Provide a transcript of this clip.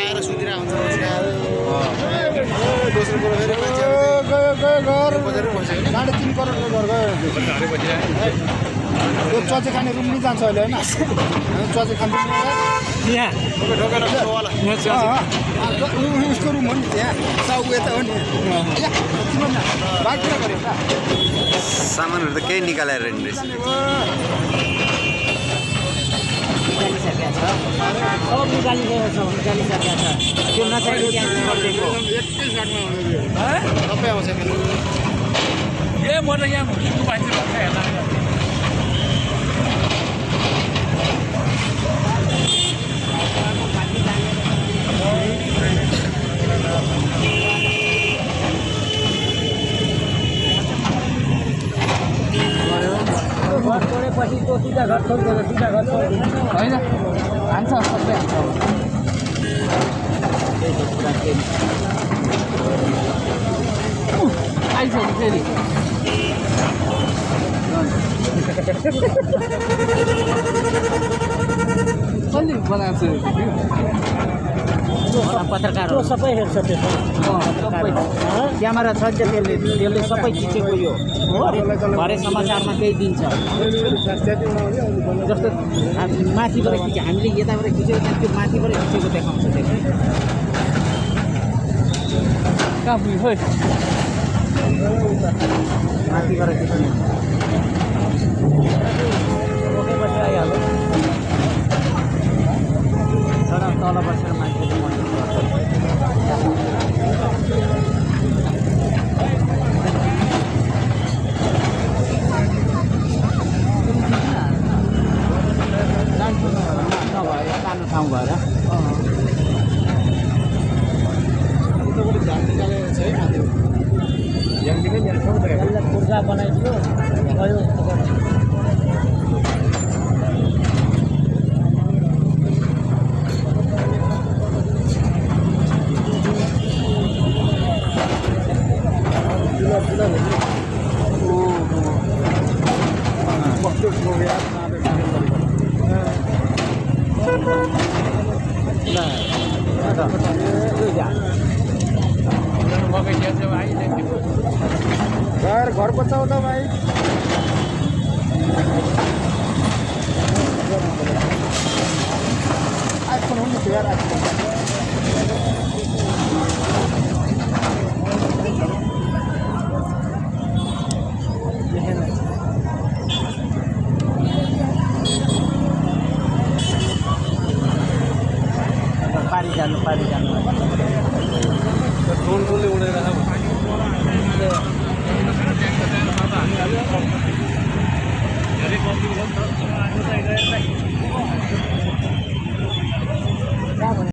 आएर सुतिरहेको हुन्छ दोस्रो कुरो फेरि मान्छेहरू बजारै बसेको 3.5 करोडको घर गयो यो चचे खाने रुम नि जान्छ अहिले हैन चचे खाने रुम यहाँ ढोकेर उसको रुम हो नि त्यहाँ साउ यता हो नि बाइक किन गर्यो सामानहरू त केही निकालेर रहेछ निकालिसकेको छ सब निकालिसकेको छ त्यो नचाहिने क्यान्सल गरिदिएको एकै साटमा हुँदै सबै आउँछ फेरि ए म त यहाँ हिन्दू मान्छे भन्छ हेर्दा घर छोडेपछि त्यो दुईवटा घर छोड्दैन दुईवटा घर छोड्दैन होइन हान्छ सबै हान्छ आइसक्यो फेरि कसले बनाएको पत्रकार सबै हेर्छ त्यसमा क्यामेरा छ त्यसले सबै खिचेको यो भरे समाचारमा त्यही दिन्छ जस्तो माथिबाट खिच्यो हामीले यताबाट खिचेको त्यो माथिबाट खिचेको देखाउँछ त्यसले कहाँ पुग्यो खोइ माथिबाट खिच्ने रोकेपछि आइहाल्यो तर तल बसेर मान्छेले मन नभएर सानो ठाउँ भएर पूर्जा बनाइदियो गयो घर बचाउँदा भाइ आइफोन हो नि त्यो यार पारी जानु ड्रोन